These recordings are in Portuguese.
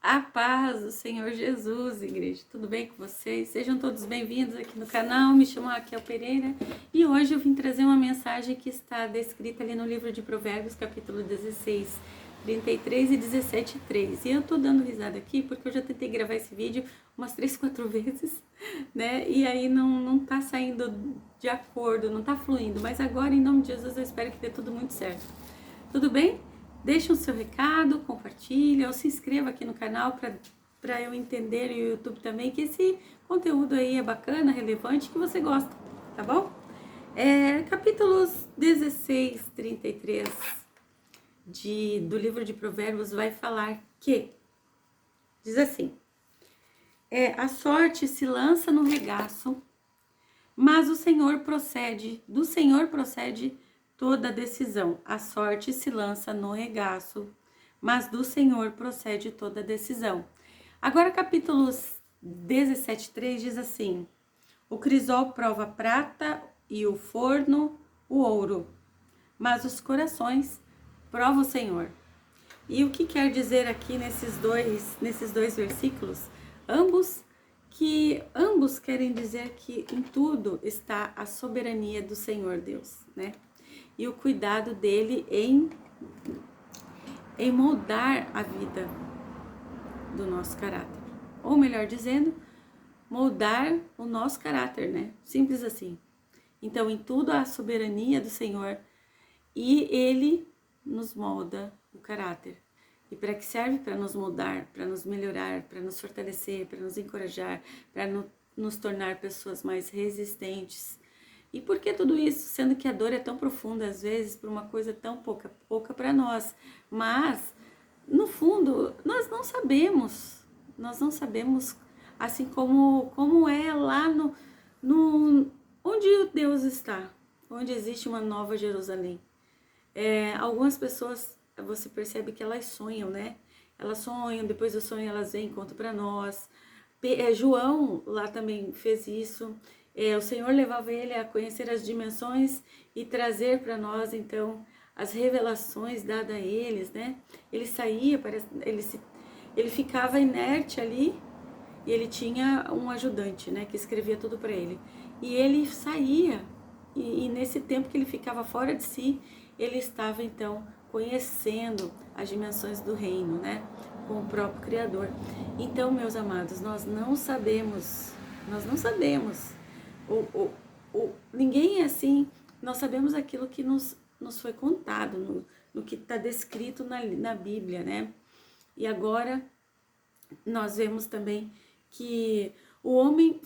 A paz do Senhor Jesus, igreja. Tudo bem com vocês? Sejam todos bem-vindos aqui no canal. Me chamo Raquel Pereira e hoje eu vim trazer uma mensagem que está descrita ali no livro de Provérbios, capítulo 16, 33 e 17, 3. E eu tô dando risada aqui porque eu já tentei gravar esse vídeo umas 3, 4 vezes, né? E aí não tá saindo de acordo, não tá fluindo. Mas agora, em nome de Jesus, eu espero que dê tudo muito certo. Tudo bem? Deixa o seu recado, compartilha ou se inscreva aqui no canal para eu entender e o YouTube também que esse conteúdo aí é bacana, relevante, que você gosta, tá bom? Capítulos 16, 33 do livro de Provérbios vai falar que, diz assim, a sorte se lança no regaço, mas do Senhor procede toda a decisão. A sorte se lança no regaço, mas do Senhor procede toda a decisão. Agora, capítulos 17:3 diz assim: o crisol prova a prata e o forno o ouro, mas os corações prova o Senhor. E o que quer dizer aqui nesses dois versículos? Ambos querem dizer que em tudo está a soberania do Senhor Deus, né? E o cuidado dele em moldar a vida do nosso caráter. Ou melhor dizendo, moldar o nosso caráter, né? Simples assim. Então, em tudo há a soberania do Senhor e ele nos molda o caráter. E para que serve? Para nos moldar, para nos melhorar, para nos fortalecer, para nos encorajar, para nos tornar pessoas mais resistentes. E por que tudo isso? Sendo que a dor é tão profunda, às vezes, por uma coisa tão pouca para nós. Mas, no fundo, nós não sabemos, assim como é lá no onde Deus está, onde existe uma nova Jerusalém. Algumas pessoas, você percebe que elas sonham, né? Elas sonham, depois do sonho elas vêm e contam para nós. João lá também fez isso. O Senhor levava ele a conhecer as dimensões e trazer para nós, então, as revelações dadas a eles, né? Ele saía, ele ficava inerte ali e ele tinha um ajudante, né? Que escrevia tudo para ele. E ele saía e nesse tempo que ele ficava fora de si, ele estava, então, conhecendo as dimensões do reino, né? Com o próprio Criador. Então, meus amados, nós não sabemos. Ninguém é assim, nós sabemos aquilo que nos foi contado, no que está descrito na Bíblia, né? E agora nós vemos também que o homem,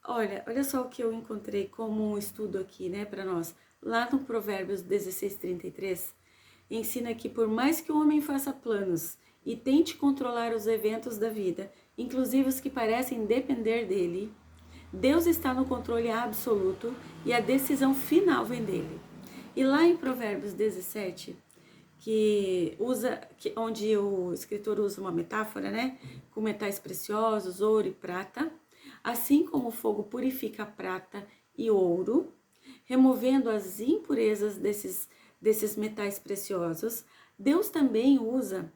olha só o que eu encontrei como um estudo aqui, né, para nós. Lá no Provérbios 16:33, ensina que por mais que o homem faça planos e tente controlar os eventos da vida, inclusive os que parecem depender dele, Deus está no controle absoluto e a decisão final vem dele. E lá em Provérbios 17, onde o escritor usa uma metáfora, né, com metais preciosos, ouro e prata, assim como o fogo purifica a prata e ouro, removendo as impurezas desses metais preciosos, Deus também usa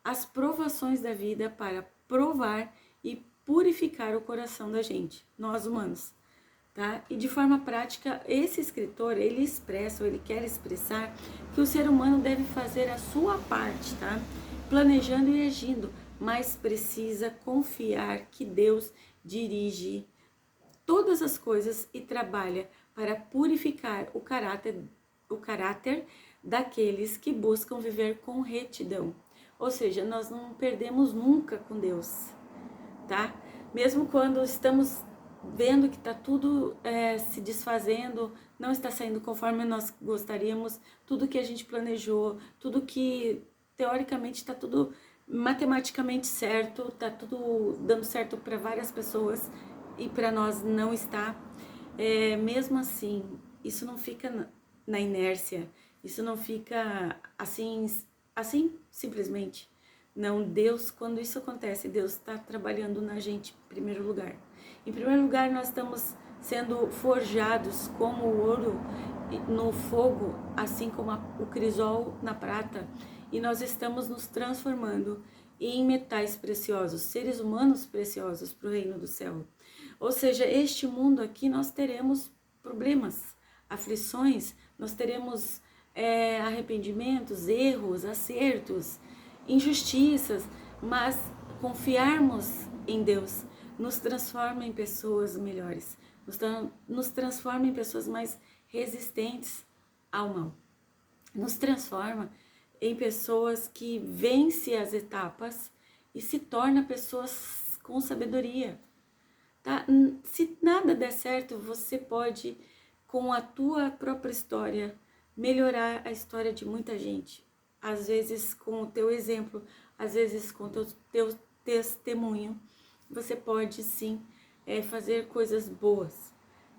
as provações da vida para provar e purificar o coração da gente, nós humanos, tá? E de forma prática, esse escritor, ele quer expressar que o ser humano deve fazer a sua parte, tá? Planejando e agindo, mas precisa confiar que Deus dirige todas as coisas e trabalha para purificar o caráter daqueles que buscam viver com retidão. Ou seja, nós não perdemos nunca com Deus, tá? Mesmo quando estamos vendo que está tudo se desfazendo, não está saindo conforme nós gostaríamos, tudo que a gente planejou, tudo que teoricamente está tudo matematicamente certo, está tudo dando certo para várias pessoas e para nós não está. Mesmo assim, isso não fica na inércia, isso não fica assim simplesmente. Não, Deus, quando isso acontece, Deus está trabalhando na gente em primeiro lugar. Em primeiro lugar, nós estamos sendo forjados como o ouro no fogo, assim como o crisol na prata, e nós estamos nos transformando em metais preciosos, seres humanos preciosos para o reino do céu. Ou seja, este mundo aqui nós teremos problemas, aflições, nós teremos arrependimentos, erros, acertos, injustiças, mas confiarmos em Deus nos transforma em pessoas melhores, nos transforma em pessoas mais resistentes ao mal, nos transforma em pessoas que vencem as etapas e se torna pessoas com sabedoria. Tá? Se nada der certo, você pode, com a tua própria história, melhorar a história de muita gente. Às vezes com o teu exemplo, às vezes com o teu testemunho, você pode sim fazer coisas boas.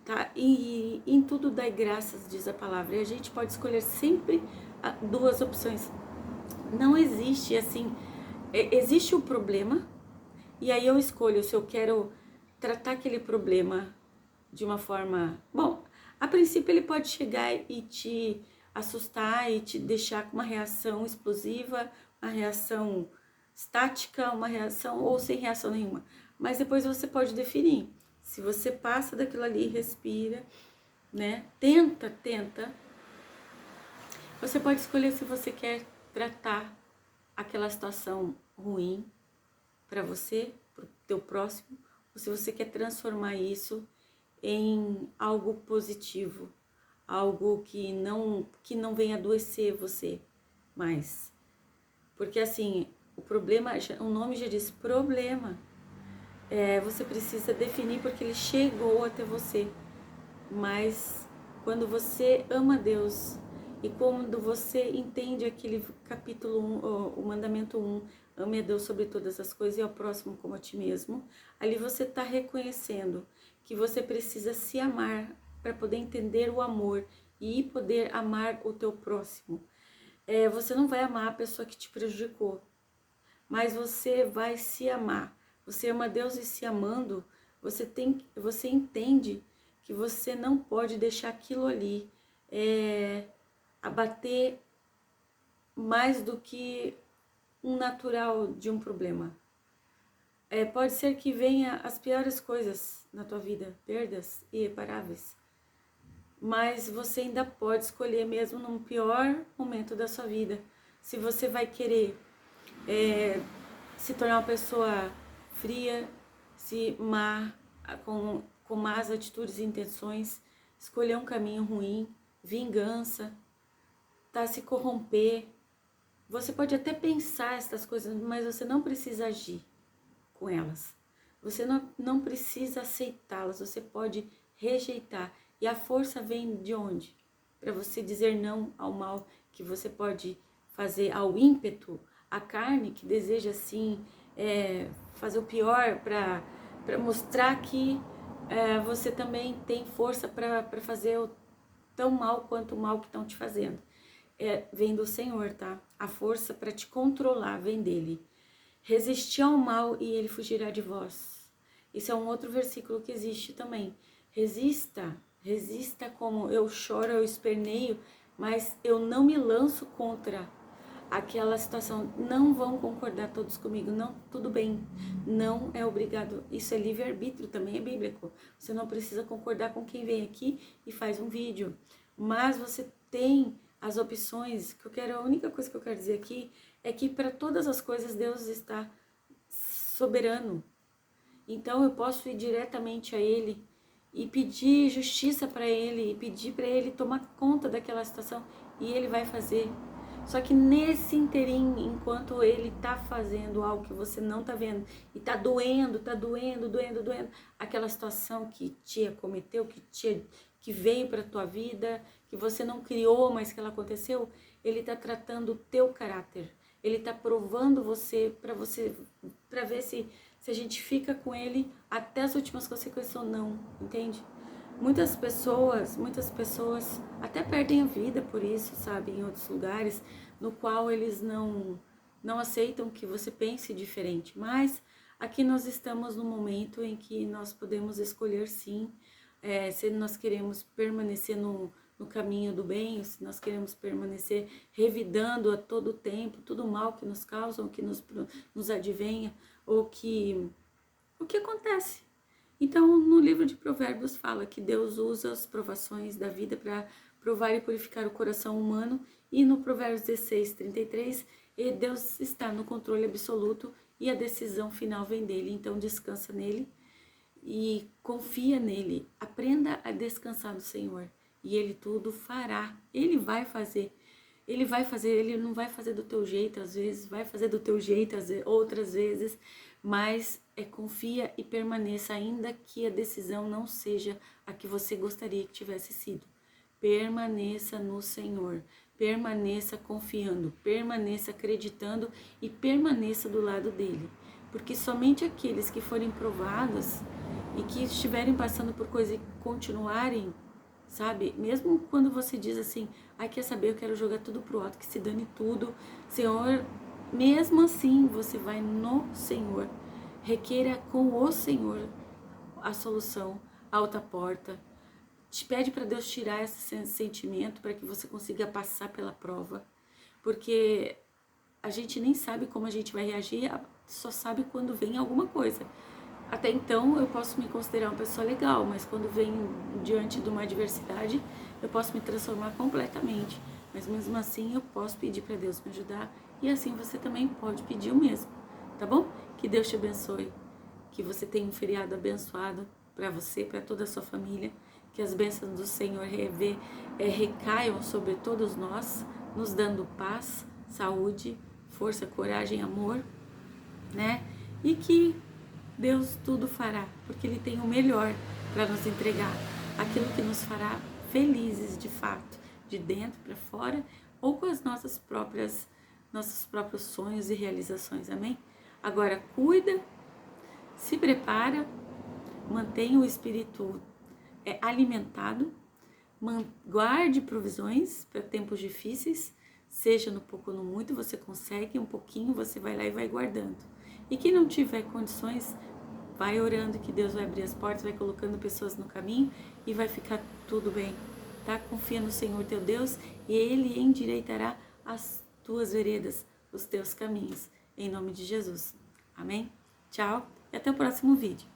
Tá? E em tudo dai graças, diz a palavra. E a gente pode escolher sempre duas opções. Não existe assim, existe o problema, e aí eu escolho se eu quero tratar aquele problema de uma forma... Bom, a princípio ele pode chegar e te assustar e te deixar com uma reação explosiva, uma reação estática, uma reação ou sem reação nenhuma. Mas depois você pode definir. Se você passa daquilo ali, respira, né? Tenta. Você pode escolher se você quer tratar aquela situação ruim para você, para o teu próximo, ou se você quer transformar isso em algo positivo, algo que não venha adoecer você mais. Porque assim, o problema, o nome já diz problema. Você precisa definir porque ele chegou até você. Mas quando você ama Deus e quando você entende aquele capítulo 1, o mandamento 1, ame a Deus sobre todas as coisas e ao próximo como a ti mesmo, ali você está reconhecendo que você precisa se amar para poder entender o amor e poder amar o teu próximo. Você não vai amar a pessoa que te prejudicou, mas você vai se amar. Você ama Deus e se amando, você entende que você não pode deixar aquilo ali abater mais do que um natural de um problema. Pode ser que venha as piores coisas na tua vida, perdas irreparáveis, mas você ainda pode escolher mesmo no pior momento da sua vida, se você vai querer se tornar uma pessoa fria, com más atitudes e intenções, escolher um caminho ruim, vingança, se corromper. Você pode até pensar essas coisas, mas você não precisa agir com elas. Você não precisa aceitá-las, você pode rejeitar. E a força vem de onde? Para você dizer não ao mal que você pode fazer, ao ímpeto, à carne que deseja assim fazer o pior para mostrar que você também tem força para fazer o tão mal quanto o mal que estão te fazendo. Vem do Senhor, tá? A força para te controlar vem dele. Resistir ao mal e ele fugirá de vós. Isso é um outro versículo que existe também. Resista como eu choro, eu esperneio, mas eu não me lanço contra aquela situação. Não vão concordar todos comigo, não, tudo bem, não é obrigado. Isso é livre-arbítrio, também é bíblico. Você não precisa concordar com quem vem aqui e faz um vídeo, mas você tem as opções. A única coisa que eu quero dizer aqui é que para todas as coisas Deus está soberano. Então eu posso ir diretamente a Ele e pedir justiça para Ele, e pedir para Ele tomar conta daquela situação, e Ele vai fazer. Só que nesse interim, enquanto Ele tá fazendo algo que você não tá vendo, e tá doendo, aquela situação que te acometeu, que veio para tua vida, que você não criou, mas que ela aconteceu, Ele tá tratando o teu caráter. Ele tá provando você, para ver se a gente fica com Ele até as últimas consequências ou não, entende? Muitas pessoas até perdem a vida por isso, sabe? Em outros lugares, no qual eles não aceitam que você pense diferente. Mas aqui nós estamos no momento em que nós podemos escolher sim, se nós queremos permanecer no no caminho do bem, ou se nós queremos permanecer revidando a todo tempo tudo mal que nos causam, que nos advenha, ou que o que acontece. Então, no livro de Provérbios fala que Deus usa as provações da vida para provar e purificar o coração humano, e no Provérbios 16:33, Deus está no controle absoluto e a decisão final vem dele. Então, descansa nele e confia nele. Aprenda a descansar no Senhor e ele tudo fará. Ele vai fazer. Ele não vai fazer do teu jeito, às vezes, vai fazer do teu jeito, outras vezes, mas confia e permaneça, ainda que a decisão não seja a que você gostaria que tivesse sido. Permaneça no Senhor, permaneça confiando, permaneça acreditando e permaneça do lado dele. Porque somente aqueles que forem provados e que estiverem passando por coisas e continuarem, sabe? Mesmo quando você diz assim, ai, quer saber, eu quero jogar tudo pro alto, que se dane tudo, Senhor, mesmo assim você vai no Senhor, requeira com o Senhor a solução, a outra porta, te pede para Deus tirar esse sentimento para que você consiga passar pela prova, porque a gente nem sabe como a gente vai reagir, só sabe quando vem alguma coisa. Até então eu posso me considerar uma pessoa legal, mas quando vem diante de uma adversidade, eu posso me transformar completamente. Mas mesmo assim eu posso pedir para Deus me ajudar, e assim você também pode pedir o mesmo, tá bom? Que Deus te abençoe, que você tenha um feriado abençoado para você, para toda a sua família, que as bênçãos do Senhor recaiam sobre todos nós, nos dando paz, saúde, força, coragem, amor, né? E que Deus tudo fará, porque Ele tem o melhor para nos entregar, aquilo que nos fará felizes de fato, de dentro para fora, ou com as nossos próprios sonhos e realizações, amém? Agora cuida, se prepara, mantenha o espírito alimentado, guarde provisões para tempos difíceis, seja no pouco ou no muito, você consegue um pouquinho, você vai lá e vai guardando. E quem não tiver condições, vai orando que Deus vai abrir as portas, vai colocando pessoas no caminho e vai ficar tudo bem, tá? Confia no Senhor teu Deus e Ele endireitará as tuas veredas, os teus caminhos, em nome de Jesus. Amém? Tchau e até o próximo vídeo.